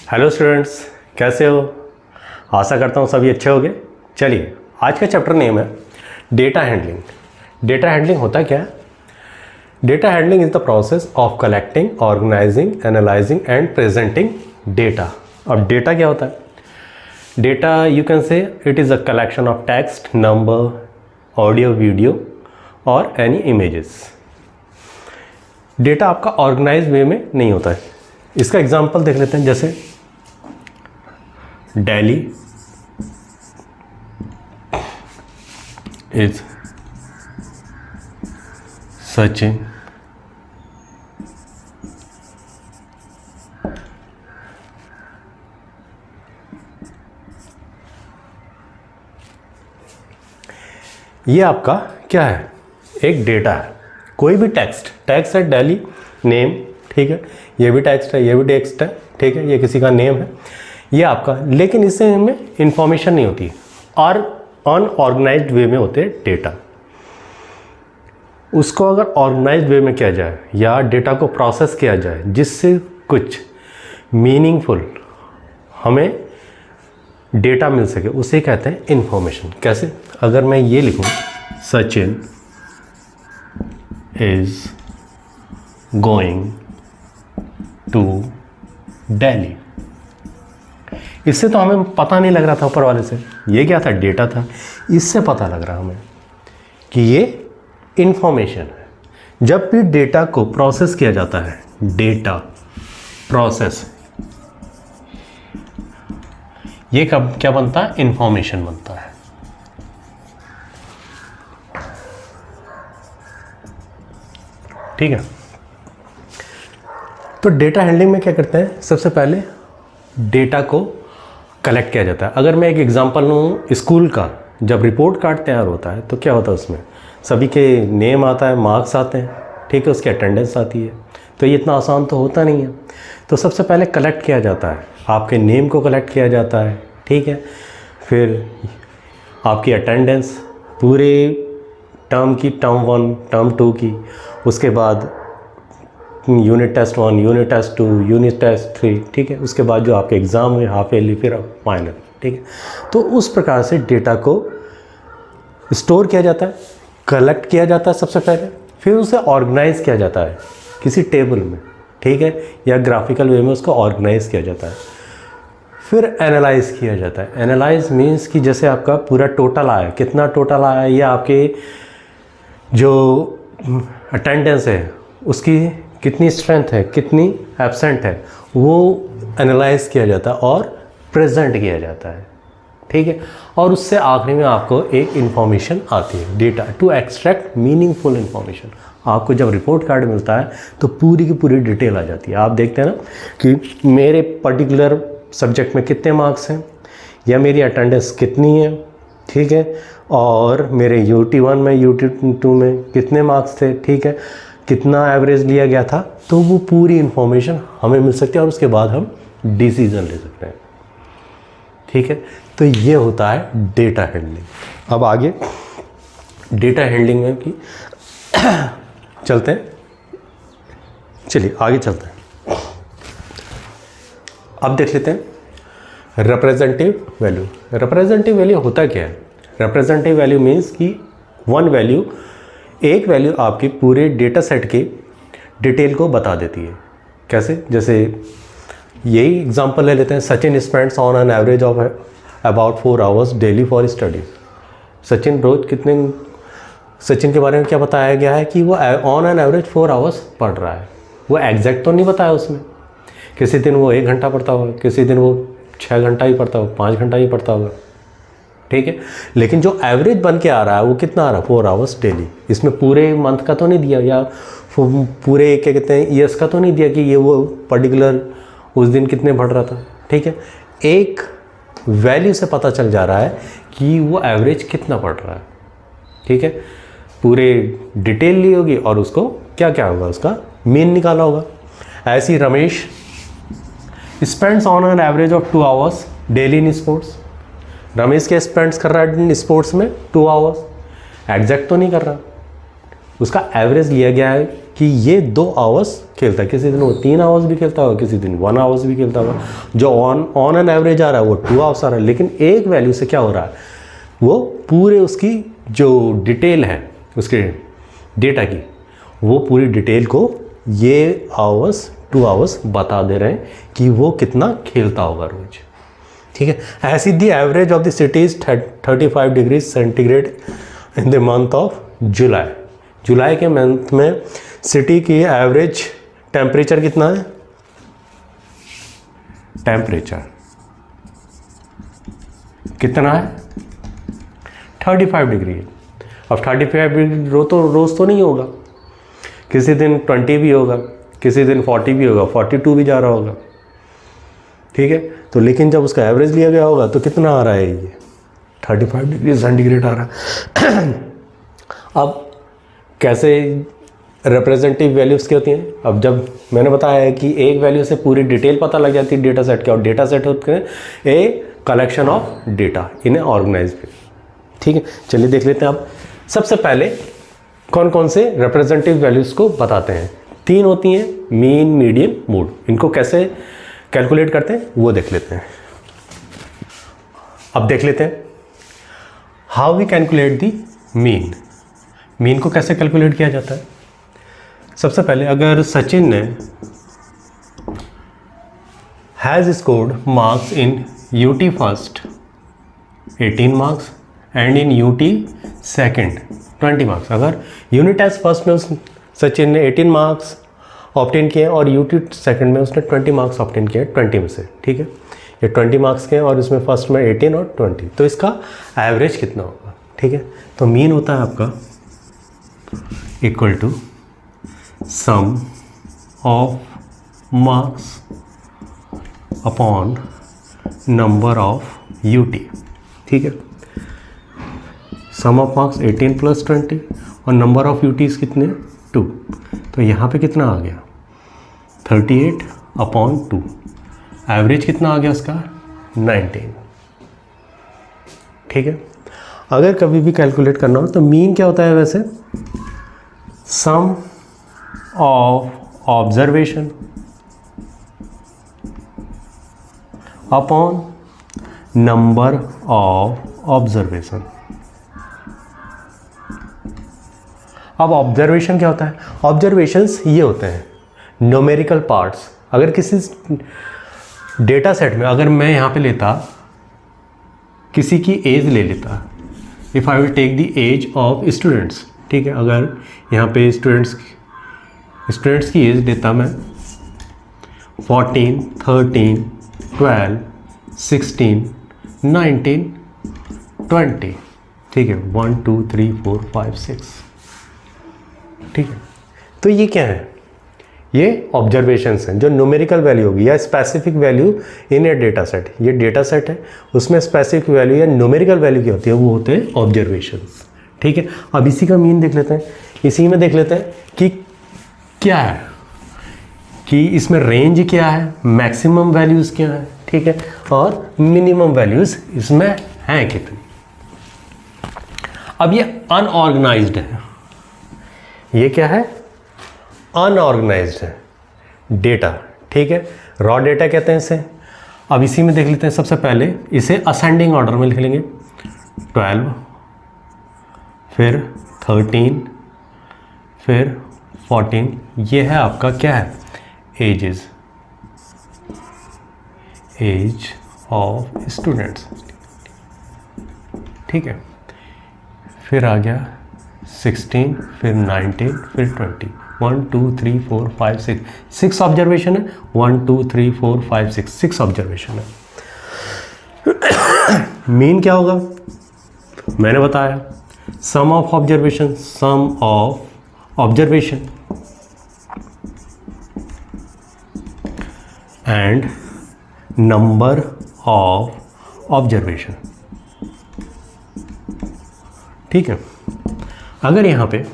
Hello students, कैसे हो? आशा करता हूँ सभी अच्छे होंगे। चलिए, आज का चैप्टर नेम है डेटा हैंडलिंग। डेटा हैंडलिंग होता क्या है? Data handling is the process of collecting, organising, analysing and presenting data. अब डेटा क्या होता है? Data you can say it is a collection of text, number, audio, video और any images. Data आपका organise way में नहीं होता है। इसका एग्जांपल देख लेते हैं। जैसे Delhi is Sachin ये आपका क्या है? एक डेटा है। कोई भी टेक्स्ट है, दिल्ली नेम, ठीक है, ये भी टेक्स्ट है, ये भी टेक्स्ट है, ठीक है, ये किसी का नेम है, ये आपका। लेकिन इससे हमें इंफॉर्मेशन नहीं होती और अनऑर्गेनाइज्ड वे में होते हैं डेटा। उसको अगर ऑर्गेनाइज्ड वे में किया जाए या डेटा को प्रोसेस किया जाए जिससे कुछ मीनिंगफुल हमें डेटा मिल सके, उसे कहते हैं इंफॉर्मेशन। कैसे? अगर मैं ये लिखूं, Sachin is going to Delhi, इससे तो हमें पता नहीं लग रहा था ऊपर वाले से, ये क्या था? डेटा था। इससे पता लग रहा हमें कि ये इंफॉर्मेशन है। जब भी डेटा को प्रोसेस किया जाता है, डेटा प्रोसेस, ये कब क्या बनता है? इंफॉर्मेशन बनता है। ठीक है, तो डेटा हैंडलिंग में क्या करते हैं? सबसे पहले डेटा को कलेक्ट किया जाता है। अगर मैं एक एग्जांपल लूँ स्कूल का, जब रिपोर्ट कार्ड तैयार होता है तो क्या होता है? उसमें सभी के नेम आता है, मार्क्स आते हैं, ठीक है, उसकी अटेंडेंस आती है। तो ये इतना आसान तो होता नहीं है। तो सबसे पहले कलेक्ट किया जाता है, आपके नेम को कलेक्ट किया जाता है, ठीक है, फिर आपकी अटेंडेंस पूरे टर्म की, टर्म 1, टर्म 2 की, उसके बाद unit test 1, unit test 2, unit test 3, ठीक है, उसके बाद जो आपके एग्ज़ाम हुए, हाफ ईयरली, फिर फाइनल, ठीक है। तो उस प्रकार से डेटा को स्टोर किया जाता है, कलेक्ट किया जाता है सबसे पहले, फिर उसे ऑर्गेनाइज किया जाता है किसी टेबल में, ठीक है, या ग्राफिकल वे में उसको ऑर्गेनाइज किया जाता है। फिर एनालाइज किया जाता है। एनालाइज मीन्स कि जैसे आपका पूरा टोटल आया, कितना टोटल आया, या आपके जो अटेंडेंस है उसकी कितनी स्ट्रेंथ है, कितनी एब्सेंट है, वो एनालाइज किया जाता है और प्रेजेंट किया जाता है, ठीक है। और उससे आखिरी में आपको एक इन्फॉर्मेशन आती है, data to extract meaningful information. आपको जब रिपोर्ट कार्ड मिलता है तो पूरी की पूरी डिटेल आ जाती है। आप देखते हैं ना कि मेरे पर्टिकुलर सब्जेक्ट में कितने मार्क्स हैं, या मेरी अटेंडेंस कितनी है, ठीक है, और मेरे UT1 में, UT2 में कितने मार्क्स थे, ठीक है, कितना एवरेज लिया गया था। तो वो पूरी इन्फॉर्मेशन हमें मिल सकती है और उसके बाद हम डिसीजन ले सकते हैं, ठीक है। तो ये होता है डेटा हैंडलिंग। अब आगे डेटा हैंडलिंग में कि चलते हैं, चलिए आगे चलते हैं। अब देख लेते हैं रिप्रेजेंटेटिव वैल्यू। रिप्रेजेंटेटिव वैल्यू होता क्या है? रिप्रेजेंटेटिव वैल्यू मीन्स कि वन वैल्यू, एक वैल्यू आपकी पूरे डेटा सेट के डिटेल को बता देती है। कैसे? जैसे यही एग्जांपल ले लेते हैं, Sachin spends on an average of about 4 hours daily for studies. Sachin रोज कितने, सचिन के बारे में क्या बताया गया है कि वो ऑन एन एवरेज 4 आवर्स पढ़ रहा है। वो एग्जैक्ट तो नहीं बताया उसमें, किसी दिन वो 1 घंटा पढ़ता होगा, किसी दिन वो 6 घंटा ही पढ़ता होगा, 5 घंटा ही पढ़ता होगा, ठीक है। लेकिन जो एवरेज बन के आ रहा है वो कितना आ रहा है? 4 आवर्स डेली। इसमें पूरे मंथ का तो नहीं दिया, या पूरे क्या कहते हैं ईयर्स का तो नहीं दिया कि ये वो पर्टिकुलर उस दिन कितने पढ़ रहा था, ठीक है। एक वैल्यू से पता चल जा रहा है कि वो एवरेज कितना पढ़ रहा है, ठीक है। पूरे डिटेल ली होगी और उसको क्या क्या होगा, उसका मीन निकाला होगा। ऐसे ही Ramesh spends on an average of 2 hours daily in sports. Ramesh क्या स्पेंड्स कर रहा है स्पोर्ट्स में? 2 आवर्स। एग्जैक्ट तो नहीं कर रहा, उसका एवरेज लिया गया है कि ये 2 आवर्स खेलता है, किसी दिन वो 3 आवर्स भी खेलता होगा, किसी दिन 1 आवर्स भी खेलता होगा। जो ऑन एन एवरेज आ रहा है वो 2 आवर्स आ रहा है, लेकिन एक वैल्यू से क्या हो रहा है, वो पूरे उसकी जो डिटेल है उसके डेटा की, वो पूरी डिटेल को ये आवर्स 2 आवर्स बता दे रहे हैं कि वो कितना खेलता होगा रोज। ठीक है, ऐसी the average of the city is 35 degree centigrade in the month of July. जुलाई के मंथ में सिटी की एवरेज टेम्परेचर कितना है, टेम्परेचर कितना है 35 डिग्री। अब 35 डिग्री रोज तो नहीं होगा, किसी दिन 20 भी होगा, किसी दिन 40 भी होगा, 42 भी जा रहा होगा। ठीक है, तो लेकिन जब उसका एवरेज लिया गया होगा तो कितना आ रहा है, ये 35 डिग्री सेंटीग्रेड आ रहा है। अब कैसे रिप्रेजेंटेटिव वैल्यूज़ क्या होती हैं, अब जब मैंने बताया है कि एक वैल्यू से पूरी डिटेल पता लग जाती है डेटा सेट के, और डेटा सेट होते हैं a collection of data in a organised way. ठीक है, चलिए देख लेते हैं। अब सबसे पहले कौन कौन से रिप्रेजेंटेटिव वैल्यूज़ को बताते हैं। 3 होती हैं, मीन, मीडियन, मोड। इनको कैसे कैलकुलेट करते हैं वो देख लेते हैं। अब देख लेते हैं how we calculate the mean. Mean को कैसे कैलकुलेट किया जाता है। सबसे पहले अगर सचिन ने has scored marks in UT first 18 marks and in UT second 20 marks, अगर यूनिट टेस्ट फर्स्ट में सचिन ने 18 मार्क्स ऑब्टेन किए और यूटी सेकंड में उसने 20 मार्क्स ऑब्टेन किए 20 में से। ठीक है, ये 20 मार्क्स के हैं और इसमें फर्स्ट में 18 और 20, तो इसका एवरेज कितना होगा। ठीक है, तो मीन होता है आपका equal to sum of marks upon number of UT. ठीक है, सम ऑफ मार्क्स 18 + 20 और नंबर ऑफ यूटीज़ कितने 2, तो यहाँ पे कितना आ गया 38/2। एवरेज कितना आ गया उसका 19। ठीक है, अगर कभी भी कैलकुलेट करना हो तो मीन क्या होता है वैसे, sum of observation upon number of observation. अब ऑब्जर्वेशन क्या होता है, ऑब्जर्वेशंस ये होते हैं न्यूमेरिकल पार्ट्स। अगर किसी डेटा सेट में अगर मैं यहाँ पे लेता किसी की एज ले लेता, if I will take the age of students. ठीक है, अगर यहाँ पे स्टूडेंट्स की एज लेता मैं 14, 13, 12, 16, 19, 20। ठीक है, 1 2 3 4 5 6। ठीक है, तो ये क्या है, ये ऑब्जर्वेशंस हैं जो न्यूमेरिकल वैल्यू होगी या specific value in a data set. ये डेटा सेट है, उसमें स्पेसिफिक वैल्यू या न्यूमेरिकल वैल्यू क्या होती है, वो होते हैं ऑब्जर्वेशंस। ठीक है, अब इसी का मीन देख लेते हैं। इसी में देख लेते हैं कि क्या है, कि इसमें रेंज क्या है, मैक्सिमम वैल्यूज़ क्या है। ठीक है, और मिनिमम वैल्यूज़ इसमें हैं कितनी। अब ये अनऑर्गेनाइज्ड है, ये क्या है, अनऑर्गेनाइज्ड है डेटा। ठीक है, रॉ डेटा कहते हैं इसे। अब इसी में देख लेते हैं, सबसे पहले इसे असेंडिंग ऑर्डर में लिख लेंगे, 12, फिर 13, फिर 14। ये है आपका क्या है, एजेस, एज ऑफ स्टूडेंट्स। ठीक है, फिर आ गया 16, फिर 19, फिर 20। 1 2 3 4 5 6 6 ऑब्जर्वेशन है। 1 2 3 4 5 6 6 ऑब्जर्वेशन है। मीन क्या होगा, मैंने बताया sum of observation, sum of observation and number of observation. ठीक है, अगर यहाँ पे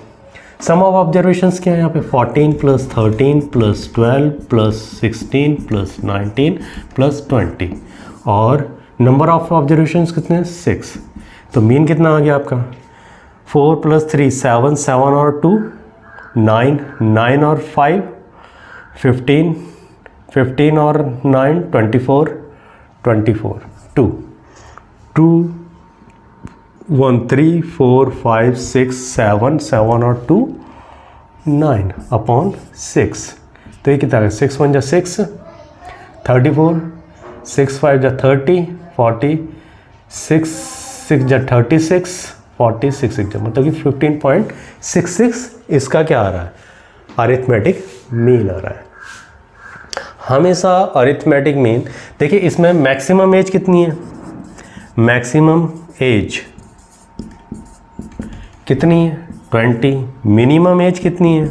सम ऑफ ऑब्जर्वेशंस क्या है, यहाँ पे 14 + 13 + 12 + 16 + 19 + 20 और नंबर ऑफ ऑब्जर्वेशंस कितने हैं 6, तो मीन कितना आ गया आपका 4 + 3 7, 7 और 2 9, 9 और 5, 15, 15 और 9, 24, 24, 2, 2, 1, 3, 4, 5, 6, 7, 7 और 2, 9 अपॉन 6। तो ये कितना है, 6 1 जा 6, 34, 6 5 जा 30, 40, 6 6 जा 36, 40, 6 6 जा मतलब कि 15.66 इसका क्या आ रहा है, अरिथमेटिक मीन आ रहा है। हमेशा अरिथमेटिक मीन देखिए, इसमें मैक्सिमम एज कितनी है, मैक्सिमम एज कितनी है 20, मिनिमम एज कितनी है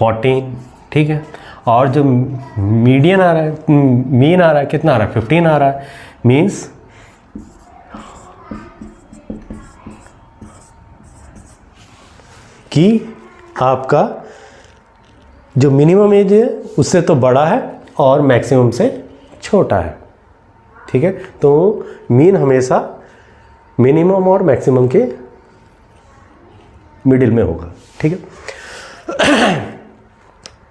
14, ठीक है। और जो मीडियन आ रहा है, मीन आ रहा है कितना आ रहा है 15 आ रहा है, मीन्स कि आपका जो मिनिमम एज है उससे तो बड़ा है और मैक्सिमम से छोटा है, ठीक है। तो मीन हमेशा मिनिमम और मैक्सिमम के मिडिल में होगा, ठीक है।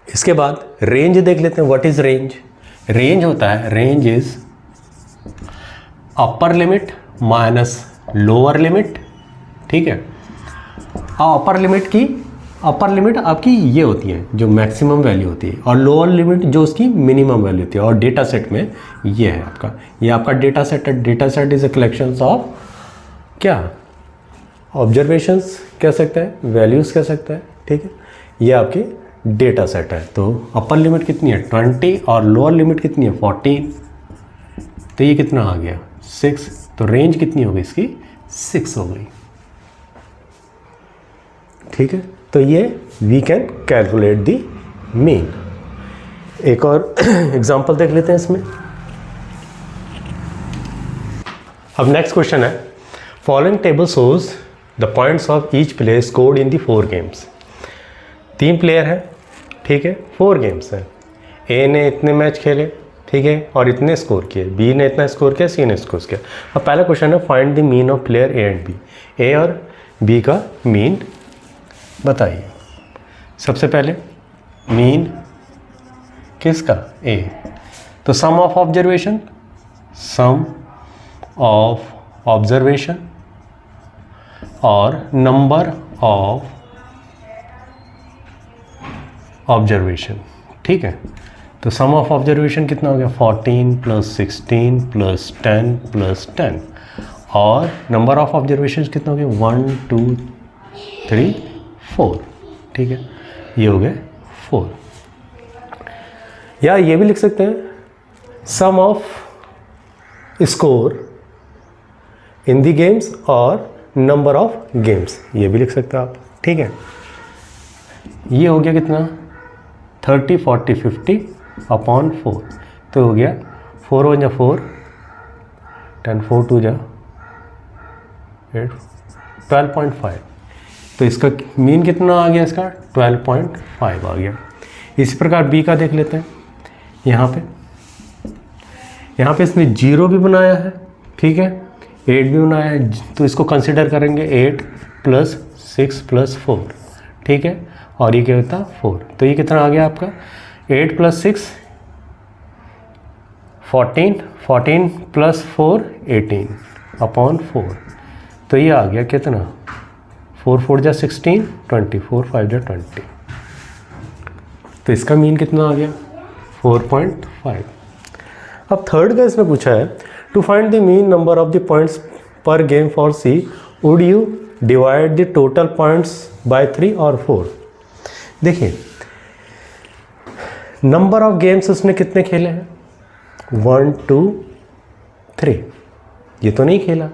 इसके बाद रेंज देख लेते हैं। What is range? रेंज होता है, range is upper limit minus lower limit, ठीक है। अपर लिमिट आपकी ये होती है जो मैक्सिमम वैल्यू होती है, और लोअर लिमिट जो उसकी मिनिमम वैल्यू होती है। और डेटा सेट में ये है आपका, ये आपका डेटा सेट है। Data set is a collection of क्या, ऑब्जर्वेशंस कह सकते हैं, वैल्यूज़ कह सकते हैं, ठीक है। ये आपकी डेटा सेट है। तो अपर लिमिट कितनी है 20 और लोअर लिमिट कितनी है 14, तो ये कितना आ गया 6। तो रेंज कितनी हो गई इसकी 6 हो गई, ठीक है। तो ये we can calculate the mean. एक और एग्जांपल देख लेते हैं इसमें। अब नेक्स्ट क्वेश्चन है, following table shows the points of each player scored in the 4 games. 3 player हैं, ठीक है, 4 गेम्स हैं। ए ने इतने मैच खेले, ठीक है, और इतने स्कोर किए, बी ने इतना स्कोर किया, सी ने स्कोर किया। अब पहला क्वेश्चन है, find the mean of player A and B. A और बी का मीन बताइए। सबसे पहले मीन किसका, ए। तो sum of observation, sum of observation और नंबर ऑफ ऑब्जर्वेशन, ठीक है। तो सम ऑफ ऑब्जर्वेशन कितना हो गया 14 + 16 + 10 + 10, और नंबर ऑफ ऑब्जर्वेशन कितना हो गया 1 2 3 4, ठीक है, ये हो गए 4। या ये भी लिख सकते हैं sum of score in the games और नंबर ऑफ गेम्स, ये भी लिख सकते हैं आप, ठीक है। ये हो गया कितना 30 40 50 अपॉन 4, तो हो गया 4 1 जा 4, 10 4 2 जा 8, 12.5। तो इसका मीन कितना आ गया, इसका 12.5 आ गया। इसी प्रकार बी का देख लेते हैं। यहाँ पे इसने 0 भी बनाया है, ठीक है, 8 भी बनाया है, तो इसको कंसिडर करेंगे 8 + 6 + 4, ठीक है, और ये क्या होता है 4। तो ये कितना आ गया आपका 8 + 6 14, 14 + 4 18 अपॉन 4। तो ये आ गया कितना 4 4 जा 16, 24 5 जा 20। तो इसका मीन कितना आ गया 4.5। अब थर्ड का इसमें पूछा है, to find the mean number of the points per game for C, would you divide the total points by 3 और 4। देखिए नंबर ऑफ गेम्स उसने कितने खेले हैं 1 2 3, ये तो नहीं खेला,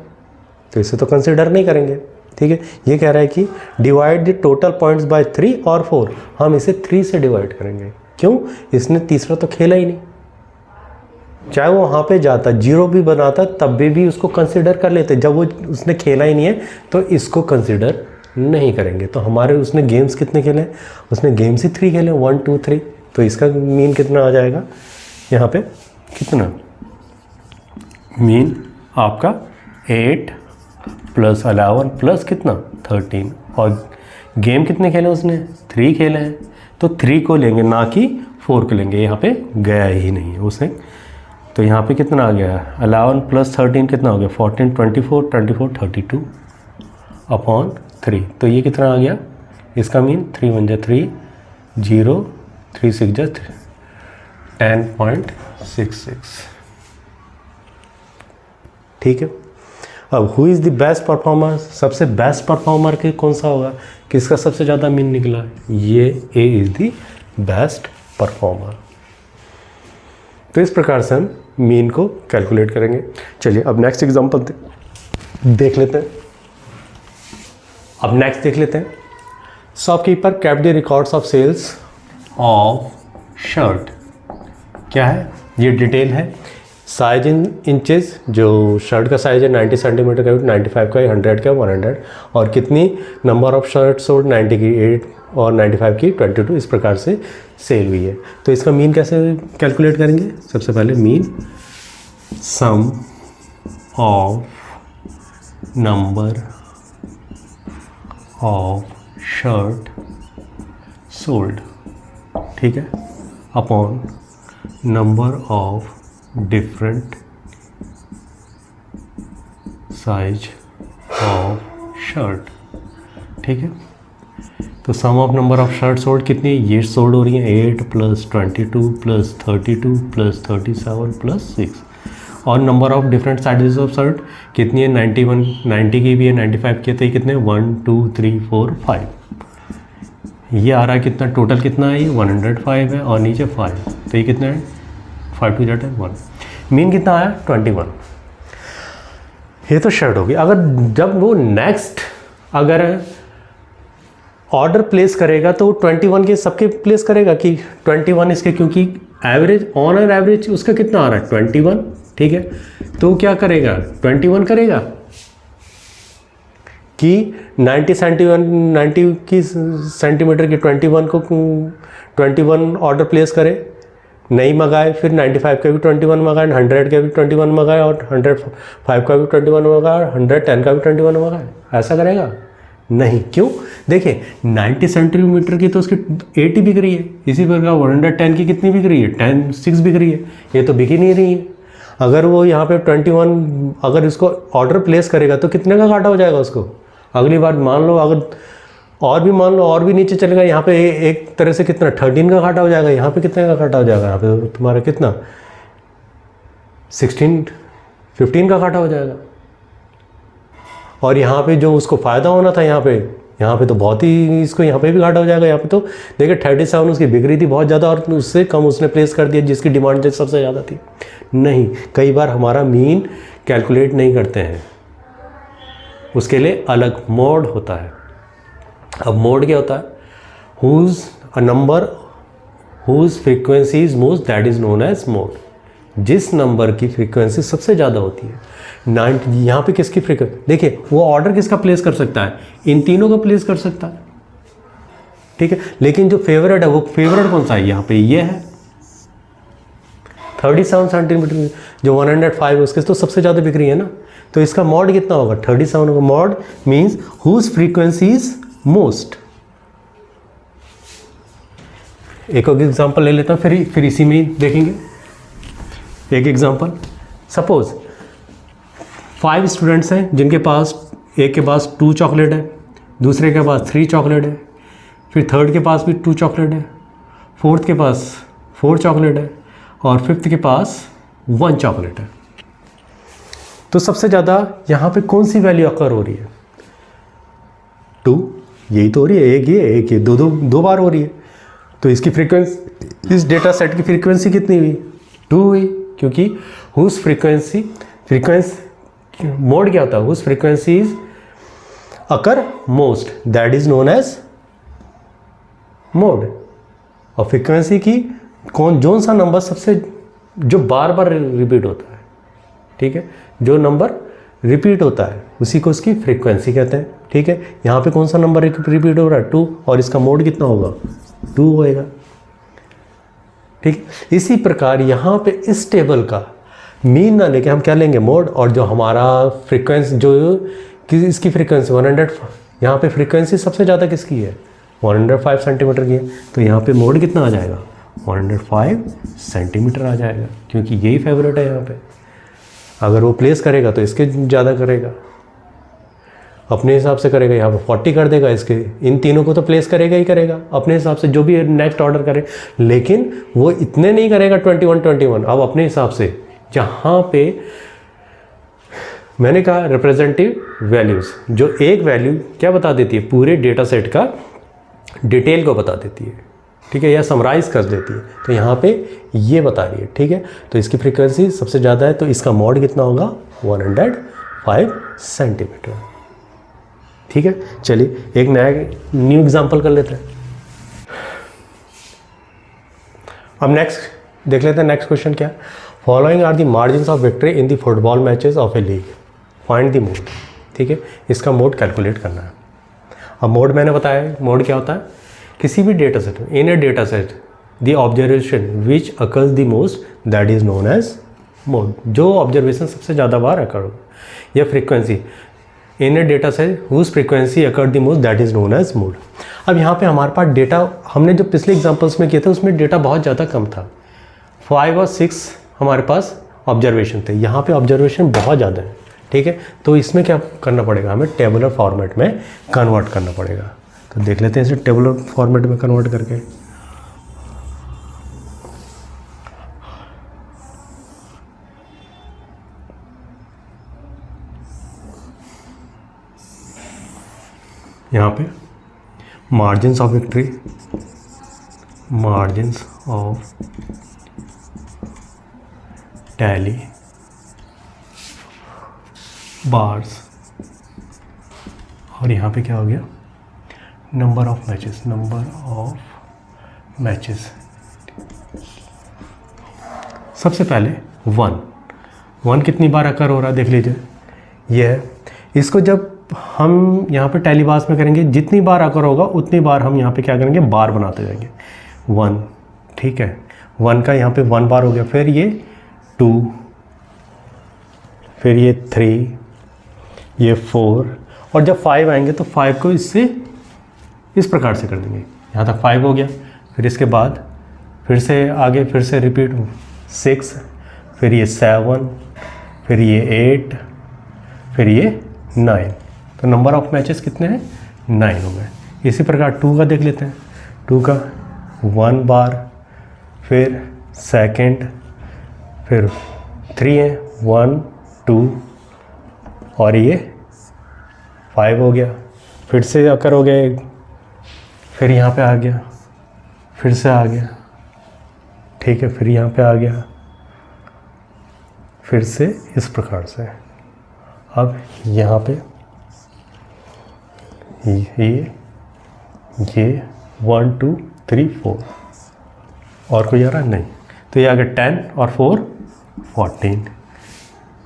तो इसे तो कंसिडर नहीं करेंगे, ठीक है। ये कह रहा है कि divide the total points by 3 और 4, हम इसे 3 से डिवाइड करेंगे। क्यों, इसने तीसरा तो खेला ही नहीं। चाहे वो वहाँ पे जाता 0 भी बनाता तब भी उसको कंसिडर कर लेते, जब वो उसने खेला ही नहीं है तो इसको कंसिडर नहीं करेंगे। तो हमारे उसने गेम्स कितने खेले, उसने गेम्स ही 3 खेले 1 2 3, तो इसका मीन कितना आ जाएगा यहाँ पे, कितना मीन आपका 8 प्लस 11 प्लस कितना 13, और गेम कितने खेले उसने 3 खेले हैं, तो 3 को लेंगे ना कि 4 को लेंगे, यहाँ पे गया ही नहीं है उसने। तो यहाँ पे कितना आ गया 11 प्लस 13 कितना हो गया 14, 24 32 अपॉन 3। तो ये कितना आ गया इसका मीन 3 1 जा 3 0 3 6 जा 10.66। ठीक है। अब who is the best performer, सबसे बेस्ट परफॉर्मर के कौन सा होगा, किसका सबसे ज़्यादा मीन निकला है, ये A is the best performer. तो इस प्रकार से हम मीन को कैलकुलेट करेंगे। चलिए अब नेक्स्ट एग्जांपल देख लेते हैं। अब नेक्स्ट देख लेते हैं। Shopkeeper kept the records of sales of shirt. क्या है ये डिटेल है। साइज इन इंचेस, जो शर्ट का साइज है 90 सेंटीमीटर का, 95 का, 100 का, 100, और कितनी नंबर ऑफ शर्ट सोल्ड 90 की 8 और 95 की 22, इस प्रकार से सेल हुई है। तो इसका मीन कैसे कैलकुलेट करेंगे, सबसे पहले mean sum of number of shirt sold, ठीक है, upon number of different size of shirt, ठीक है। तो sum of number of shirt sold कितनी, ये सोल्ड हो रही है 8 प्लस 22 प्लस 32 प्लस 37 प्लस 6, और number of different sizes of shirt कितनी है 91, 90 की भी है, 95 की है, तो ये कितने 1 2 3 4 5, ये आ रहा है कितना, टोटल कितना है ये 105 है, और नीचे 5, तो ये कितना है 5 2 जाता है 1। मीन कितना आया 21। ये तो शर्ट होगी। अगर जब वो नेक्स्ट अगर ऑर्डर प्लेस करेगा तो 21 के सबके प्लेस करेगा कि 21 इसके, क्योंकि एवरेज ऑन एन एवरेज उसका कितना आ रहा है 21, ठीक है। तो क्या करेगा 21 करेगा कि 90 की सेंटीमीटर की 21 को 21 ऑर्डर प्लेस करे, नहीं मंगाए, फिर 95 का भी 21 मंगाए, 100 का भी 21 मंगाए, और 105 का भी 21 मंगाए, 110 का भी 21 मंगाए, ऐसा करेगा नहीं। क्यों, देखिए 90 सेंटीमीटर की तो उसकी 80 बिक रही है, इसी प्रकार 110 की कितनी बिक रही है 6 बिक रही है, ये तो बिक ही नहीं रही है। अगर वो यहाँ पे 21 अगर इसको ऑर्डर प्लेस करेगा तो कितने का घाटा हो जाएगा उसको। अगली बार मान लो अगर और भी मान लो और भी नीचे चलेगा, यहाँ पे एक तरह से कितना 13 का घाटा हो जाएगा, यहाँ पे कितने का घाटा हो जाएगा, यहाँ पे तुम्हारा कितना 15 का घाटा हो जाएगा। और यहाँ पे जो उसको फ़ायदा होना था यहाँ पे तो बहुत ही इसको यहाँ पे भी घाटा हो जाएगा। यहाँ पे तो देखिए 37 उसकी बिक रही थी बहुत ज़्यादा, और उससे कम उसने प्लेस कर दिया जिसकी डिमांड सबसे ज़्यादा थी। नहीं, कई बार हमारा मीन कैलकुलेट नहीं करते हैं, उसके लिए अलग मोड होता है। अब मोड क्या होता है, whose a number whose frequency is most that is known as mode. जिस नंबर की फ्रीक्वेंसी सबसे ज़्यादा होती है 90, यहाँ पे किसकी फ्रीक्वेंसी, देखिए वो ऑर्डर किसका प्लेस कर सकता है, इन तीनों का प्लेस कर सकता है, ठीक है। लेकिन जो फेवरेट है वो फेवरेट कौन सा है, यहाँ पे ये है 37 सेंटीमीटर, जो 105 उसके तो सबसे ज़्यादा बिक रही है ना, तो इसका मॉड कितना होगा 37 होगा। Mode means whose frequency is most. एक और एग्जांपल ले लेता हूँ, फिर इसी में ही देखेंगे एक एग्जांपल। सपोज 5 स्टूडेंट्स हैं जिनके पास एक के पास 2 चॉकलेट है, दूसरे के पास 3 चॉकलेट है, फिर थर्ड के पास भी 2 चॉकलेट है, फोर्थ के पास 4 चॉकलेट है, और फिफ्थ के पास 1 चॉकलेट है। तो सबसे ज़्यादा यहाँ पे कौन सी वैल्यू अकर हो रही है 2, यही तो हो रही है, एक ये दो बार हो रही है। तो इसकी फ्रीक्वेंसी, इस डेटा सेट की फ्रीक्वेंसी कितनी हुई 2 हुई, क्योंकि हुज फ्रीक्वेंसी मोड क्या होता है, whose frequency is occur most that is known as mode. और फ्रीक्वेंसी की जोन सा नंबर सबसे जो बार बार रिपीट होता है, ठीक है, जो नंबर रिपीट होता है उसी को उसकी फ्रीक्वेंसी कहते हैं, ठीक है। यहाँ पे कौन सा नंबर रिपीट हो रहा है 2, और इसका मोड कितना होगा 2 होएगा, ठीक। इसी प्रकार यहाँ पे इस टेबल का मीन ना लेके हम क्या लेंगे मोड, और जो हमारा फ्रीक्वेंसी जो कि इसकी फ्रीक्वेंसी 100, यहाँ पे फ्रीक्वेंसी सबसे ज़्यादा किसकी है, 105 सेंटीमीटर की है, तो यहाँ पे मोड कितना आ जाएगा, 105 सेंटीमीटर आ जाएगा, क्योंकि यही फेवरेट है यहाँ पे। अगर वो प्लेस करेगा तो इसके ज़्यादा करेगा, अपने हिसाब से करेगा, यहाँ पे 40 कर देगा, इसके इन तीनों को तो प्लेस करेगा ही करेगा अपने हिसाब से, जो भी नेक्स्ट ऑर्डर करे, लेकिन वो इतने नहीं करेगा 21 अब अपने हिसाब से। जहाँ पे मैंने कहा रिप्रेजेंटेटिव वैल्यूज़, जो एक वैल्यू क्या बता देती है, पूरे डेटा सेट का डिटेल को बता देती है, ठीक है, या समराइज़ कर देती है, तो यहाँ पे ये बता रही है, ठीक है। तो इसकी फ्रीक्वेंसी सबसे ज़्यादा है, तो इसका मोड कितना होगा, 105 सेंटीमीटर, ठीक है। चलिए एक नया न्यू एग्जांपल कर लेते हैं। अब नेक्स्ट देख लेते हैं, नेक्स्ट क्वेश्चन क्या है, following are the margins of victory in the football matches of a league, find the mode, ठीक है। इसका मोड कैलकुलेट करना है। अब मोड मैंने बताया, मोड क्या होता है, किसी भी डेटा सेट में, in a data set the observation which occurs the most that is known as mode, जो ऑब्जर्वेशन सबसे ज़्यादा बार अकर होगा, या frequency in a data set whose frequency occur the most that is known as mode. अब यहाँ पे हमारे पास डेटा, हमने जो पिछले एग्जाम्पल्स में किए थे उसमें डेटा बहुत ज़्यादा कम था, 5 और 6 हमारे पास ऑब्जर्वेशन थे, यहाँ पे ऑब्जर्वेशन बहुत ज़्यादा है, ठीक है। तो इसमें क्या करना पड़ेगा, हमें टेबुलर फॉर्मेट में कन्वर्ट करना पड़ेगा। तो देख लेते हैं इसे टेबुलर फॉर्मेट में कन्वर्ट करके। यहाँ पे margins of victory, margins of tally bars, और यहाँ पे क्या हो गया, number of matches, number of matches. सबसे पहले 1 कितनी बार अकर हो रहा है देख लीजिए, ये है। इसको जब हम यहाँ पे टैली बार्स में करेंगे, जितनी बार अकर होगा उतनी बार हम यहाँ पे क्या करेंगे, बार बनाते जाएंगे, 1, ठीक है। 1 का यहाँ पे 1 बार हो गया, फिर ये 2, फिर ये 3, ये 4, और जब 5 आएंगे तो 5 को इससे इस प्रकार से कर देंगे, यहाँ तक 5 हो गया। फिर इसके बाद फिर से आगे फिर से रिपीट 6, फिर ये 7, फिर ये 8, फिर ये 9, तो नंबर ऑफ मैचेस कितने हैं, 9 हो गए। इसी प्रकार 2 का देख लेते हैं, 2 का 1 बार, फिर सेकंड, फिर 3 है, 1, 2, और ये 5 हो गया, फिर से अकर हो गया, फिर यहाँ पे आ गया, फिर से आ गया, ठीक है, फिर यहाँ पे आ गया, फिर से इस प्रकार से। अब यहाँ पे ये 1, 2, 3, 4, और कोई आ रहा नहीं, तो ये आ गया 10 और 4 14।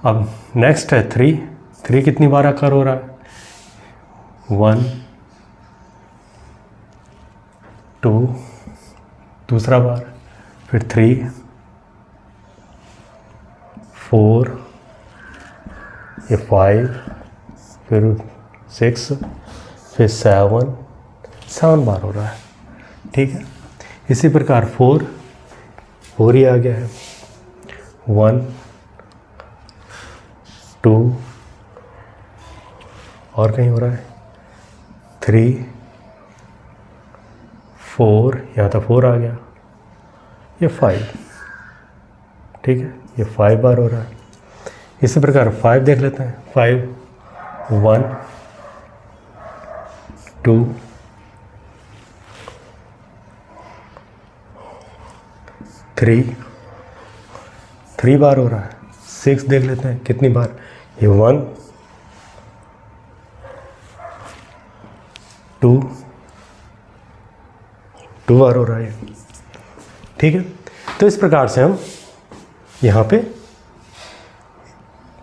अब नेक्स्ट है 3 कितनी बार अकर हो रहा है, 1, 2, दूसरा बार, फिर 3, 4, ये 5, फिर 6, फिर 7 बार हो रहा है, ठीक है। इसी प्रकार 4 ही आ गया है, 1, 2, और कहीं हो रहा है, 3, 4, यहाँ तक 4 आ गया, ये 5, ठीक है, ये 5 बार हो रहा है। इसी प्रकार 5 देख लेते हैं, 5, 1, 2, 3 बार हो रहा है। 6 देख लेते हैं कितनी बार, ये 1, 2 बार हो रहा है, ठीक है। तो इस प्रकार से हम यहाँ पे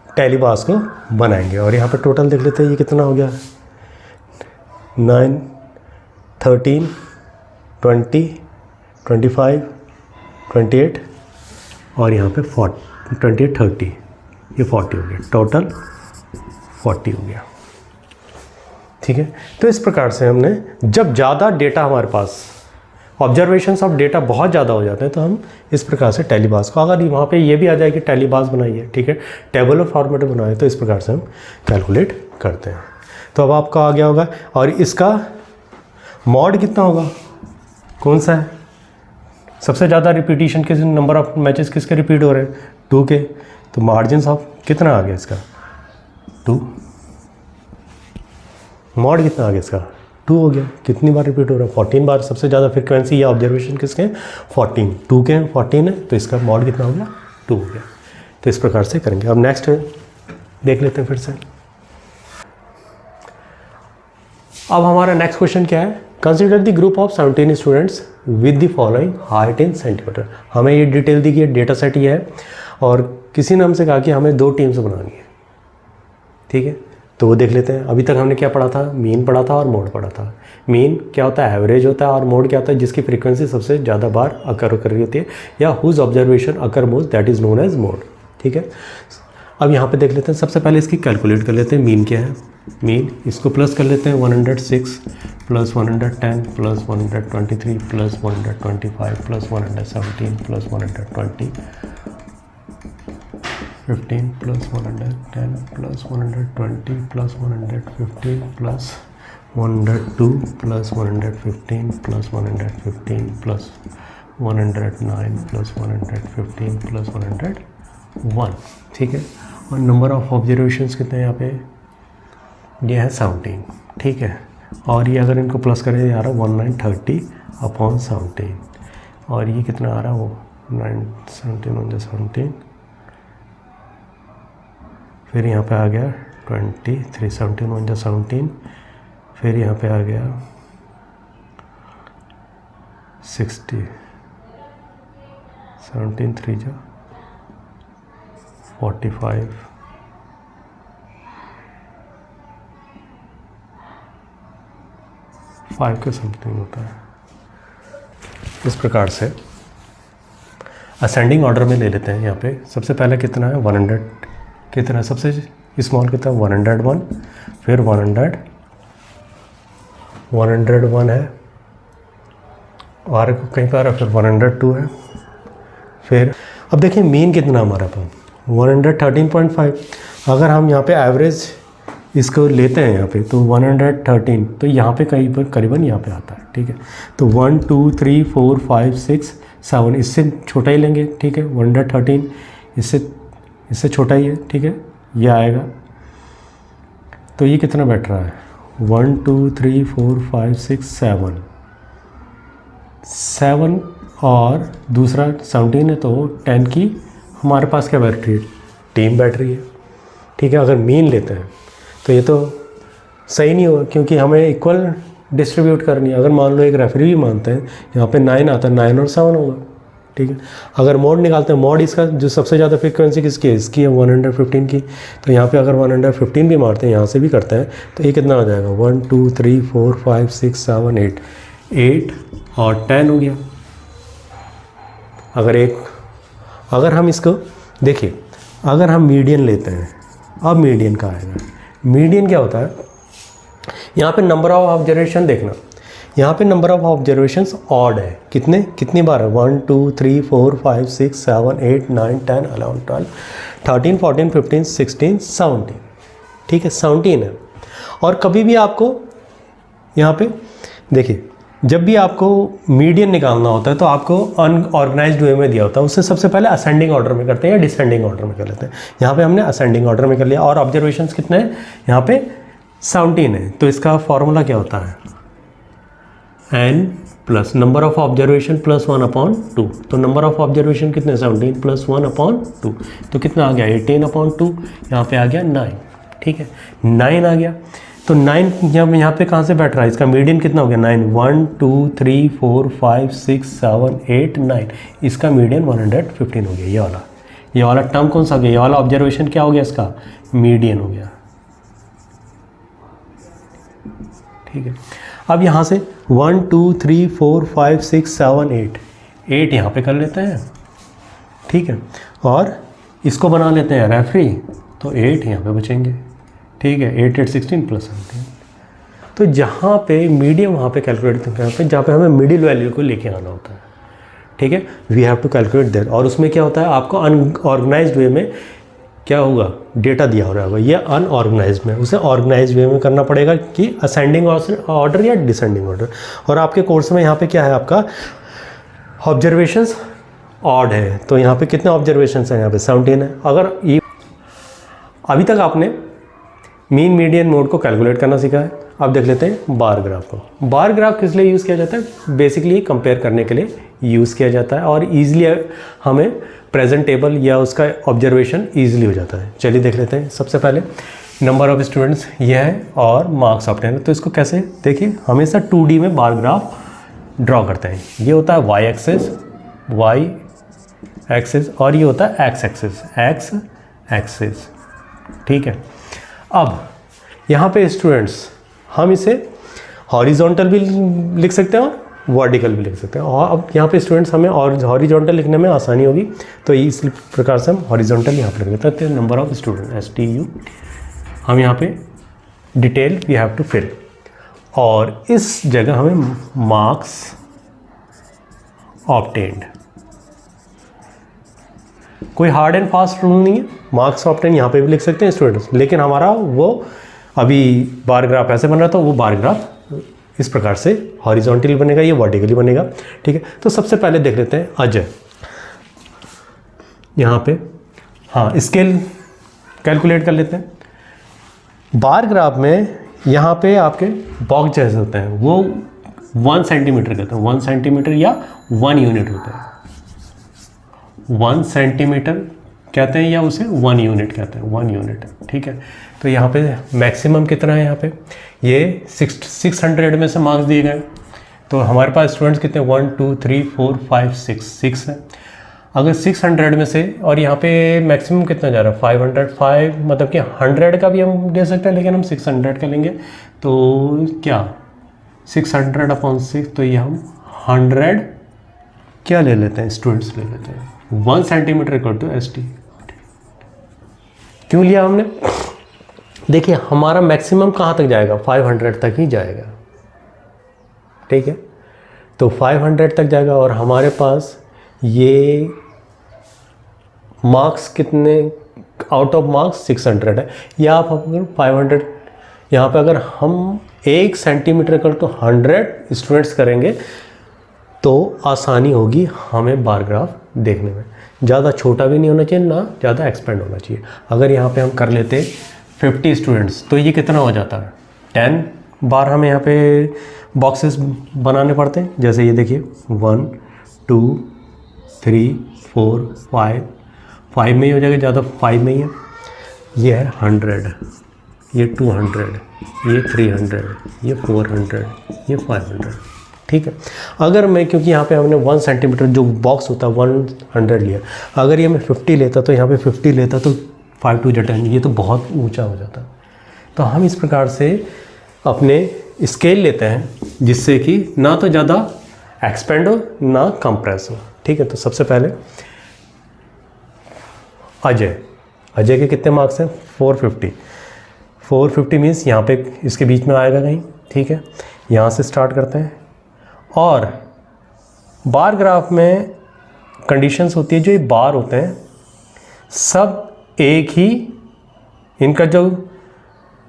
टैली बार्स को बनाएंगे, और यहाँ पे टोटल देख लेते हैं, ये कितना हो गया, 9, 13, 20, 25, 28, और यहाँ पे 28, 30, ये 40 हो गया, टोटल 40 हो गया, ठीक है। तो इस प्रकार से हमने जब ज़्यादा डेटा हमारे पास, ऑब्जर्वेशंस ऑफ डेटा बहुत ज़्यादा हो जाते हैं, तो हम इस प्रकार से टैली बार्स को, अगर वहाँ पे ये भी आ जाए कि टैली बार्स बनाइए, ठीक है, टेबल ऑफ फॉर्मेट बनाए, तो इस प्रकार से हम कैलकुलेट करते हैं। तो अब आपका आ गया होगा। और इसका मॉड कितना होगा, कौन सा है, सबसे ज़्यादा रिपीटिशन किस, नंबर ऑफ मैचेस किसके रिपीट हो रहे हैं, 2 के। तो मार्जिन ऑफ कितना आ गया इसका, 2। मॉड कितना आ गया इसका, 2 हो गया। कितनी बार रिपीट हो रहा है, 14 बार। सबसे ज़्यादा फ्रिक्वेंसी या ऑब्जर्वेशन किसके हैं, 14, 2 के 14 है, तो इसका मॉड कितना हो गया, 2 हो गया। तो इस प्रकार से करेंगे। अब नेक्स्ट देख लेते हैं फिर से। अब हमारा नेक्स्ट क्वेश्चन क्या है, consider the group of 17 students with the following height in centimetre. हमें ये डिटेल दी गई है, डेटा सेट ये है, और किसी ने हमसे कहा कि हमें 2 टीम्स बनानी है, ठीक है। तो वो देख लेते हैं। अभी तक हमने क्या पढ़ा था, मीन पढ़ा था और मोड पढ़ा था। मीन क्या होता है, एवरेज होता है, और मोड क्या होता है, जिसकी फ्रीक्वेंसी सबसे ज़्यादा बार अकर कर रही होती है, या whose observation occur most, that is known as mode, ठीक है। अब यहाँ पे देख लेते हैं। सबसे पहले इसकी कैलकुलेट कर लेते हैं। मीन क्या है, मीन इसको प्लस कर लेते हैं, 106 plus 110 plus 123 plus 125 plus 117 plus 120 15 plus 110 plus 120 plus 115 plus 102 plus 115 plus 115 plus 109 plus 115 plus 101, ठीक है। और नंबर ऑफ ऑब्जर्वेशंस कितने हैं यहाँ पे, ये है 17, ठीक है। और ये अगर इनको प्लस करें आ रहा है 1930 अपॉन 17, और ये कितना आ रहा है, वो 17, फिर यहाँ पे आ गया 23, 17, फिर यहाँ पे आ गया 60, 17 3 जा 45, फाइव के समथिंग होता है। इस प्रकार से असेंडिंग ऑर्डर में ले लेते हैं। यहाँ पे सबसे पहले कितना है, 100 कितना, सबसे स्मॉल कितना, 101, फिर 101 है, और कहीं पर फिर 102 है। फिर अब देखिए मीन कितना हमारा पास 113.5। अगर हम यहाँ पे एवरेज इसको लेते हैं यहाँ पे, तो 113, तो यहाँ पे करीबन यहाँ पे आता है, ठीक है। तो 1 2 3 4 5 6 7, इससे छोटा ही लेंगे, ठीक है। 113 इससे छोटा ही है, ठीक है, ये आएगा। तो ये कितना बैठ रहा है, 1 2 3 4 5 6 7, और दूसरा 17 है, तो 10 की हमारे पास क्या बैटरी है, टीम बैटरी है, ठीक है। अगर मीन लेते हैं तो ये तो सही नहीं होगा, क्योंकि हमें इक्वल डिस्ट्रीब्यूट करनी है। अगर मान लो एक रेफरी भी मानते हैं, यहाँ पे 9 आता है, 9 और 7 होगा, ठीक है। अगर मोड निकालते हैं, मोड इसका जो सबसे ज़्यादा फ्रीक्वेंसी किसकी है, इसकी है 115 की। तो यहाँ पे अगर 115 भी मारते हैं, यहाँ से भी करते हैं, तो ये कितना आ जाएगा, 1 2 3 4 5 6 7 8 और 10 हो गया। अगर हम इसको देखिए, अगर हम मीडियन लेते हैं, अब मीडियन का आएगा। मीडियन क्या होता है, यहाँ पे नंबर ऑफ ऑब्जर्वेशन देखना, यहाँ पे नंबर ऑफ ऑब्जर्वेशंस ऑड है, कितनी बार है, 1 2 3 4 5 6 7 8 9 10 11 12 13 14 15 16 17, ठीक है, 17 है। और कभी भी आपको यहाँ पे देखिए, जब भी आपको मीडियन निकालना होता है, तो आपको अनऑर्गेनाइज्ड वे में दिया होता है, उससे सबसे पहले असेंडिंग ऑर्डर में करते हैं या डिसेंडिंग ऑर्डर में कर लेते हैं। यहाँ पे हमने असेंडिंग ऑर्डर में कर लिया। और ऑब्जर्वेशंस कितने हैं, यहाँ पे 17 है। तो इसका फॉर्मूला क्या होता है, n plus number of observation plus 1/2। तो नंबर ऑफ ऑब्जर्वेशन कितने, 17 प्लस 1/2, तो कितना आ गया, 18/2। यहाँ पे आ गया 9, ठीक है, 9 आ गया। तो 9 यहाँ पे कहाँ से बैठ रहा है, इसका मीडियन कितना हो गया, 9, 1 2 3 4 5 6 7 8 9, इसका मीडियन 115 हो गया। ये वाला टर्म कौन सा हो गया, ये वाला ऑब्जर्वेशन क्या हो गया, इसका मीडियन हो गया, ठीक है। अब यहाँ से 1 2 3 4 5 6 7 8 यहाँ पे कर लेते हैं, ठीक है। और इसको बना लेते हैं रेफरी, तो 8 यहाँ पे बचेंगे, ठीक है। 8 8 16 प्लस 17, तो जहाँ पे मीडियम वहाँ पे कैलकुलेट करना पे जहाँ पे हमें मिडिल वैल्यू को लेके आना होता है, ठीक है, we have to calculate that. और उसमें क्या होता है, आपको अनऑर्गेनाइज्ड वे में क्या होगा, डेटा दिया हो रहा होगा, ये अनऑर्गेनाइज्ड में, उसे ऑर्गेनाइज्ड वे में करना पड़ेगा कि असेंडिंग ऑर्डर या डिसेंडिंग ऑर्डर। और आपके कोर्स में यहाँ पे क्या है, आपका ऑब्जर्वेशंस ऑड है, तो यहाँ पे कितने ऑब्जर्वेशंस हैं, यहाँ पे 17 है। अगर ये अभी तक आपने मीन मीडियन मोड को कैलकुलेट करना सीखा है, अब देख लेते हैं बार ग्राफ को। बार ग्राफ किस लिए यूज़ किया जाता है, बेसिकली कंपेयर करने के लिए यूज़ किया जाता है और ईजिली हमें प्रेजेंटेबल या उसका ऑब्जर्वेशन ईजिली हो जाता है। चलिए देख लेते हैं। सबसे पहले नंबर ऑफ स्टूडेंट्स ये है और मार्क्स ऑब्टेन। तो इसको कैसे देखिए, हमेशा 2D में बार ग्राफ ड्रॉ करते हैं। ये होता है वाई एक्सिस और ये होता है एक्स एक्सिस, ठीक है। अब यहाँ पे स्टूडेंट्स हम इसे हॉरिजॉन्टल भी लिख सकते हैं और वर्टिकल भी लिख सकते हैं। और अब यहाँ पे स्टूडेंट्स हमें और हॉरिजॉन्टल लिखने में आसानी होगी, तो इस प्रकार से हम हॉरिजॉन्टल यहाँ पर लिख देते हैं। नंबर ऑफ स्टूडेंट STU, हम यहाँ पे detail we have to fill, और इस जगह हमें मार्क्स ऑब्टेन्ड। कोई हार्ड एंड फास्ट रूल नहीं है, मार्क्स ऑब्टेन यहाँ पे भी लिख सकते हैं स्टूडेंट्स, लेकिन हमारा वो अभी बार ग्राफ ऐसे बन रहा था, वो बार ग्राफ इस प्रकार से हॉरिजॉन्टली बनेगा, ये वर्टिकली बनेगा, ठीक है। तो सबसे पहले देख लेते हैं अजय, यहाँ पे हाँ स्केल कैलकुलेट कर लेते हैं। बार ग्राफ में यहाँ पे आपके बॉक्स जैसे होते हैं, वो 1 सेंटीमीटर कहते हैं, 1 सेंटीमीटर या 1 यूनिट होता है। 1 सेंटीमीटर कहते हैं या उसे 1 यूनिट कहते हैं, 1 यूनिट, ठीक है। तो यहाँ पे मैक्सिमम कितना है, यहाँ पे ये 600 में से मार्क्स दिए गए, तो हमारे पास स्टूडेंट्स कितने 1 2 3 4 5 6 है। अगर 600 में से, और यहाँ पे मैक्सिमम कितना जा रहा है 505, मतलब कि 100 का भी हम ले सकते हैं, लेकिन हम 600 का लेंगे, तो क्या 600/6, तो ये हम 100 क्या ले लेते हैं स्टूडेंट्स ले लेते हैं, 1 सेंटीमीटर इक्वल टू ST। क्यों लिया हमने, देखिए हमारा मैक्सिमम कहाँ तक जाएगा, 500 तक ही जाएगा, ठीक है। तो 500 तक जाएगा और हमारे पास ये मार्क्स कितने, आउट ऑफ मार्क्स 600 है, या आप अगर 500 यहाँ पे अगर हम 1 सेंटीमीटर इक्वल टू 100 स्टूडेंट्स करेंगे तो आसानी होगी हमें बार ग्राफ देखने में। ज़्यादा छोटा भी नहीं होना चाहिए, ना ज़्यादा एक्सपेंड होना चाहिए। अगर यहाँ पे हम कर लेते 50 स्टूडेंट्स, तो ये कितना हो जाता है, 10 बार हमें यहाँ पे बॉक्सेस बनाने पड़ते हैं। जैसे ये देखिए 1 2 3 4 5 में ही हो जाएगा, ज़्यादा 5 में ही है। ये है 100, ये 200, ये 300, ये 400, ये 500, ठीक है। अगर मैं, क्योंकि यहाँ पे हमने 1 सेंटीमीटर जो बॉक्स होता है 100 लिया, अगर ये मैं 50 लेता तो यहाँ पे 50 लेता तो 5 2 10, ये तो बहुत ऊंचा हो जाता। तो हम इस प्रकार से अपने स्केल लेते हैं जिससे कि ना तो ज़्यादा एक्सपेंड हो ना कंप्रेस हो, ठीक है। तो सबसे पहले अजय के कितने मार्क्स हैं, 450 मीन्स यहाँ पे इसके बीच में आएगा कहीं, ठीक है। यहाँ से स्टार्ट करते हैं, और बार ग्राफ में कंडीशंस होती है, जो ये बार होते हैं सब एक ही, इनका जो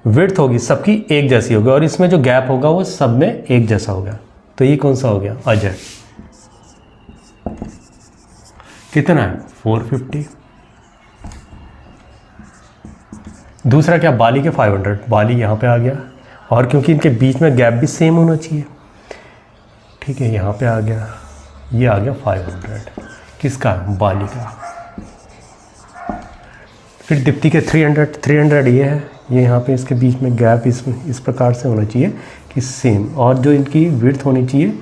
विड्थ होगी सबकी एक जैसी होगी, और इसमें जो गैप होगा वो सब में एक जैसा होगा। तो ये कौन सा हो गया, अजय कितना है 450। दूसरा क्या, बाली के 500, बाली यहाँ पे आ गया, और क्योंकि इनके बीच में गैप भी सेम होना चाहिए, ठीक है, यहाँ पे आ गया, ये आ गया 500, किसका, बाली का। फिर दीप्ति के 300 ये है, ये यहाँ पे इसके बीच में गैप इस प्रकार से होना चाहिए कि सेम, और जो इनकी विड्थ होनी चाहिए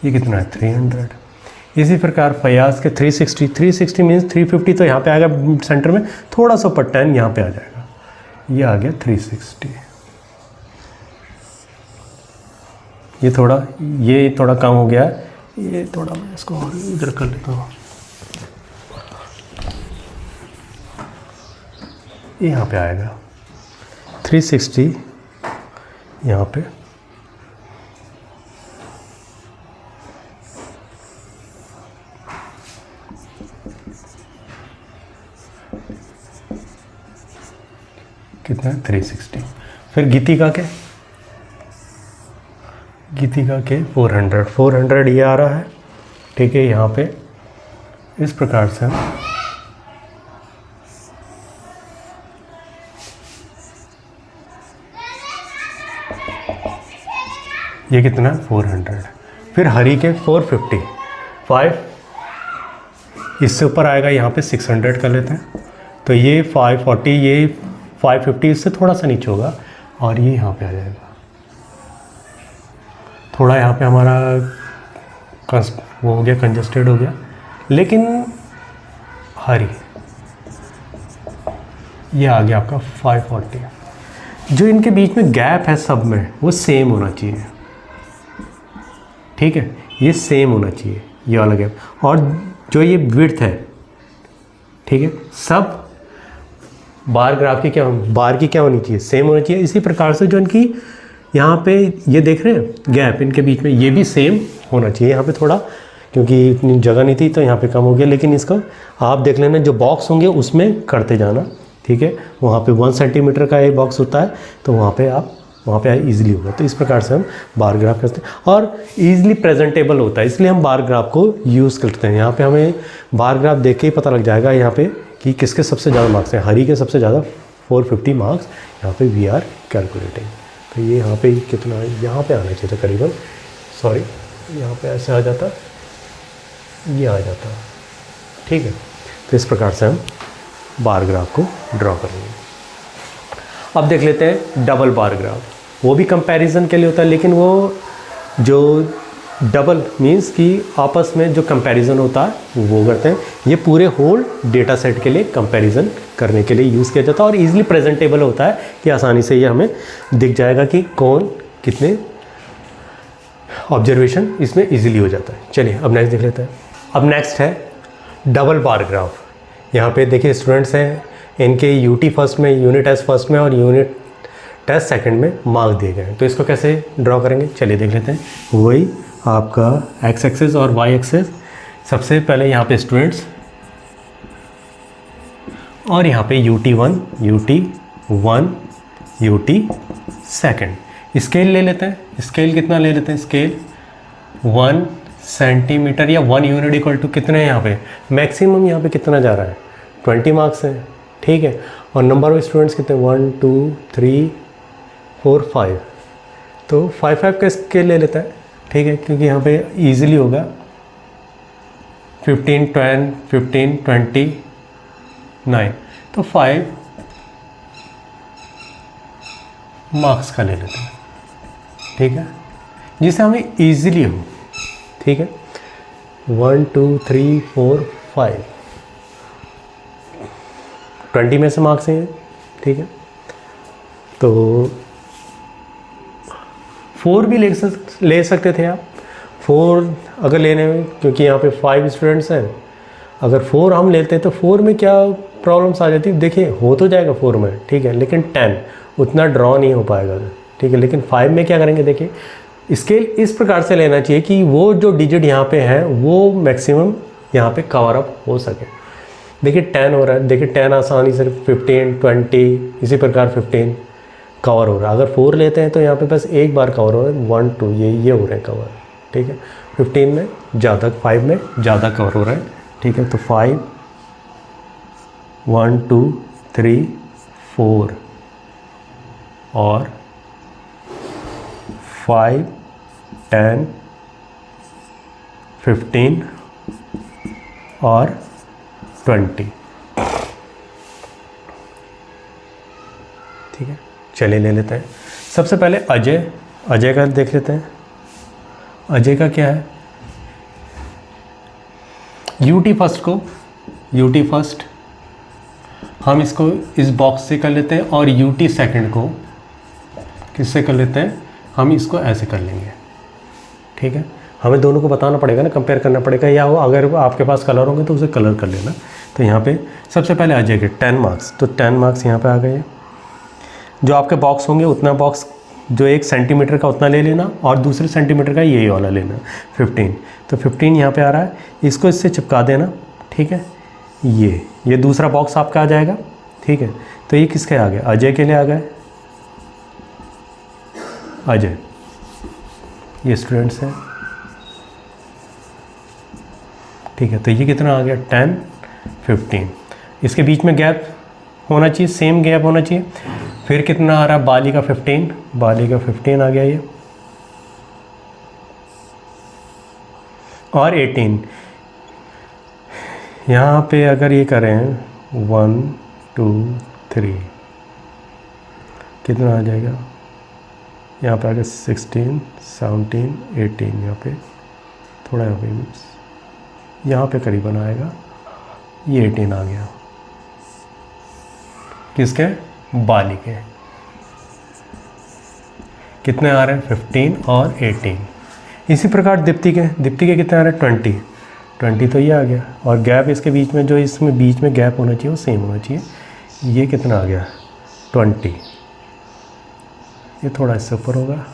ये कितना है 300। इसी प्रकार फयाज के 360 मीन्स 350, तो यहाँ पे आएगा सेंटर में, थोड़ा सा ऊपर 10 यहाँ पे आ जाएगा, ये आ गया 360। ये थोड़ा कम हो गया, ये थोड़ा मैं इसको इधर कर लेता हूँ, यहाँ पे आएगा 360 यहाँ पे कितना है 360। फिर गीतिका के 400 ये आ रहा है, ठीक है। यहाँ पे इस प्रकार से ये कितना है 400। फिर हरी के 455, इससे ऊपर आएगा यहाँ पे 600 कर लेते हैं, तो ये 540, ये 550 इससे थोड़ा सा नीचे होगा और ये यहाँ पे आ जाएगा। थोड़ा यहाँ पे हमारा वो हो गया, कंजस्टेड हो गया, लेकिन हरी ये आ गया आपका 540। जो इनके बीच में गैप है सब में वो सेम होना चाहिए, ठीक है, ये सेम होना चाहिए ये वाला गैप। और जो ये विड्थ है, ठीक है, सब बार ग्राफ की बार की क्या होनी चाहिए, सेम होनी चाहिए। इसी प्रकार से जो इनकी यहाँ पे ये देख रहे हैं गैप इनके बीच में, ये भी सेम होना चाहिए। यहाँ पे थोड़ा क्योंकि इतनी जगह नहीं थी तो यहाँ पे कम हो गया, लेकिन इसका आप देख लेना, जो बॉक्स होंगे उसमें करते जाना, ठीक है। वहाँ पे 1 सेंटीमीटर का एक बॉक्स होता है, तो वहाँ पे ईजिली होगा। तो इस प्रकार से हम बार ग्राफ करते हैं और ईजिली प्रेजेंटेबल होता है, इसलिए हम बार ग्राफ को यूज़ करते हैं। यहाँ पे हमें बार ग्राफ देख के ही पता लग जाएगा यहाँ पे कि किसके सबसे ज़्यादा मार्क्स हैं। हरी के सबसे ज़्यादा 450 मार्क्स यहाँ पे वी आर कैलकुलेटिंग। तो ये यहाँ पे कितना है, यहाँ पे आना चाहिए था करीबन, सॉरी यहाँ पे ऐसे आ जाता, ये आ जाता, ठीक है। तो इस प्रकार से हम बार ग्राफ को ड्रॉ करेंगे। अब देख लेते हैं डबल बार ग्राफ। वो भी कंपैरिजन के लिए होता है, लेकिन वो जो डबल मीन्स कि आपस में जो कंपैरिजन होता है वो करते हैं। ये पूरे होल डेटा सेट के लिए कंपैरिजन करने के लिए यूज़ किया जाता है और ईजिली प्रेजेंटेबल होता है कि आसानी से ये हमें दिख जाएगा कि कौन कितने ऑब्जर्वेशन इसमें ईजिली हो जाता है। चलिए अब नेक्स्ट देख लेते हैं। अब नेक्स्ट है डबल बार ग्राफ। यहाँ पे देखिए स्टूडेंट्स हैं, इनके यूटी फर्स्ट में, यूनिट टेस्ट फर्स्ट में और यूनिट टेस्ट सेकंड में मार्क्स दिए गए हैं। तो इसको कैसे ड्रॉ करेंगे, चलिए देख लेते हैं। वही आपका एक्स एक्सेस और वाई एक्सेस। सबसे पहले यहाँ पे स्टूडेंट्स और यहाँ पे UT1, UT1, UT second. Scale ले लेते हैं। स्केल कितना ले लेते हैं, स्केल 1 सेंटीमीटर या 1 यूनिट इक्वल टू कितने हैं यहाँ पे, मैक्सिमम यहाँ पे कितना जा रहा है 20 मार्क्स है, ठीक है। और नंबर ऑफ स्टूडेंट्स कितने 1 2 3 4 5, तो 5 का स्केल ले लेता है, ठीक है, क्योंकि यहाँ पे इजीली होगा 15 10 15 20 9, तो 5 मार्क्स का ले लेते हैं, ठीक है, जिससे हमें इजीली हो, ठीक है। 1 2 3 4 5 20 में से मार्क्स हैं, ठीक है। तो 4 भी ले सकते थे आप। 4 अगर लेने में, क्योंकि यहाँ पे 5 स्टूडेंट्स हैं, अगर 4 हम लेते हैं तो 4 में क्या प्रॉब्लम्स आ जाती है, देखिए हो तो जाएगा 4 में, ठीक है, लेकिन 10 उतना ड्रॉ नहीं हो पाएगा, ठीक है। लेकिन 5 में क्या करेंगे, देखिए स्केल इस प्रकार से लेना चाहिए कि वो जो डिजिट यहाँ पे है वो मैक्सिमम यहाँ पे कवर अप हो सके। देखिए 10 हो रहा है, देखिए 10 आसानी से 15 20 इसी प्रकार 15 कवर हो रहा है। अगर 4 लेते हैं तो यहाँ पे बस एक बार कवर हो रहा है, 1 2 ये हो रहे हैं कवर, ठीक है। 15 में ज़्यादा, 5 में ज़्यादा कवर हो रहा है, ठीक है। तो 5 1 2 3 4 और 5 10 15 और 20, ठीक है। चलिए ले लेते हैं। सबसे पहले अजय का देख लेते हैं। अजय का क्या है, यूटी फर्स्ट हम इसको इस बॉक्स से कर लेते हैं और यूटी सेकंड को किससे कर लेते हैं, हम इसको ऐसे कर लेंगे, ठीक है। हमें दोनों को बताना पड़ेगा ना, कंपेयर करना पड़ेगा, या वो अगर आपके पास कलर होंगे तो उसे कलर कर लेना। तो यहाँ पे सबसे पहले आ जाएगा 10 मार्क्स, तो 10 मार्क्स यहाँ पे आ गए। जो आपके बॉक्स होंगे उतना बॉक्स, जो 1 सेंटीमीटर का उतना ले लेना और दूसरे सेंटीमीटर का यही वाला लेना 15। तो 15 यहाँ पे आ रहा है, इसको इससे चिपका देना, ठीक है। ये दूसरा बॉक्स आपका आ जाएगा, ठीक है। तो ये किसके आ गए, अजय के लिए आ गए, अजय, ये स्टूडेंट्स हैं, ठीक है। तो ये कितना आ गया 10, 15। इसके बीच में गैप होना चाहिए, सेम गैप होना चाहिए। फिर कितना आ रहा है, बाली का 15, बाली का 15 आ गया ये, और 18। यहाँ पे अगर ये करें 1 2 3, कितना आ जाएगा, यहाँ पे आ गया 16 17 18, यहाँ पे थोड़ा यहाँ पे करीबन आएगा, ये 18 आ गया, किसके, बाली के। कितने आ रहे हैं, 15 और 18। इसी प्रकार दीप्ति के कितने आ रहे हैं, 20 तो ये आ गया, और गैप इसके बीच में, जो इसमें बीच में गैप होना चाहिए वो सेम होना चाहिए। ये कितना आ गया, 20, ये थोड़ा इससे ऊपर होगा,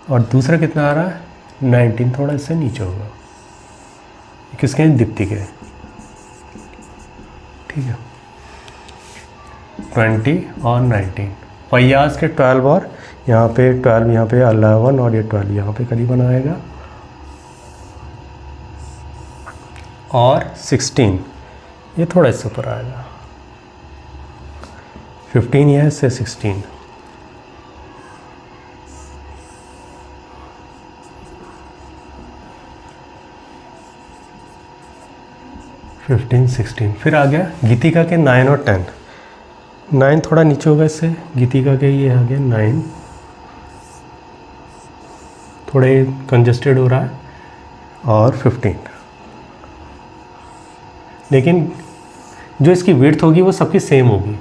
और दूसरा कितना आ रहा है, 19, थोड़ा इससे नीचे होगा। किसके, दीप्ति के, ठीक है। 20 और 19, फैयाज के 12, और यहाँ पे 12, यहाँ पे 11, और ये 12 यहाँ पे करीबन आएगा, और 16 ये थोड़ा इससे ऊपर आएगा, 15 ये है, इससे 16। फिर आ गया गीतिका के 9 और 10। 9 थोड़ा नीचे होगा इससे, गीतिका के ये आ गया 9, थोड़े कंजस्टेड हो रहा है, और 15। लेकिन जो इसकी विड्थ होगी वो सबकी सेम होगी,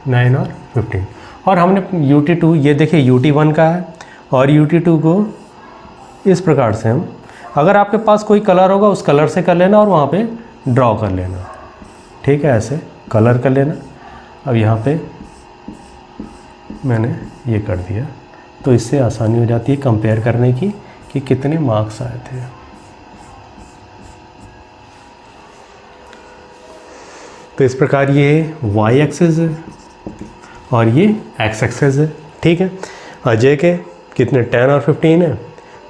9 और 15। और हमने UT2, ये देखिए UT1 का है, और UT2 को इस प्रकार से हम, अगर आपके पास कोई कलर होगा उस कलर से कर लेना और वहाँ पे ड्रॉ कर लेना, ठीक है, ऐसे कलर कर लेना। अब यहाँ पे मैंने ये कर दिया, तो इससे आसानी हो जाती है कंपेयर करने की कि कितने मार्क्स आए थे। तो इस प्रकार ये y एक्सिस है और ये x एक्सिस है, ठीक है। अजय के कितने 10 और 15 है,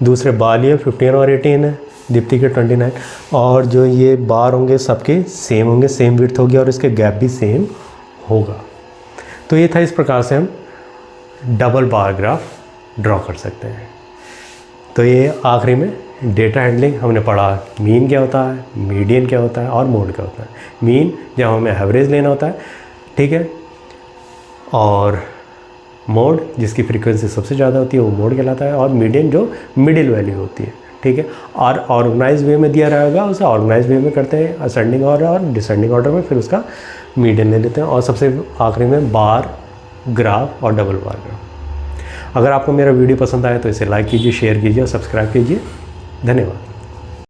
दूसरे बाली 15 और 18 है, दीप्ति के 29, और जो ये बार होंगे सबके सेम होंगे, सेम विड्थ होगी, और इसके गैप भी सेम होगा। तो ये था, इस प्रकार से हम डबल बार ग्राफ ड्रॉ कर सकते हैं। तो ये आखिरी में डेटा हैंडलिंग हमने पढ़ा, मीन क्या होता है, मीडियन क्या होता है, और मोड क्या होता है। मीन जब हमें एवरेज लेना होता है, ठीक है, और मोड जिसकी फ्रीक्वेंसी सबसे ज़्यादा होती है वो मोड कहलाता है, और मीडियन जो मिडिल वैल्यू होती है, ठीक है। और ऑर्गेनाइज वे में दिया रहेगा उसे ऑर्गेनाइज वे में करते हैं, असेंडिंग ऑर्डर और डिसेंडिंग ऑर्डर में, फिर उसका मीडियन ले लेते हैं, और सबसे आखिरी में बार ग्राफ और डबल बार ग्राफ। अगर आपको मेरा वीडियो पसंद आया तो इसे लाइक कीजिए, शेयर कीजिए और सब्सक्राइब कीजिए। धन्यवाद।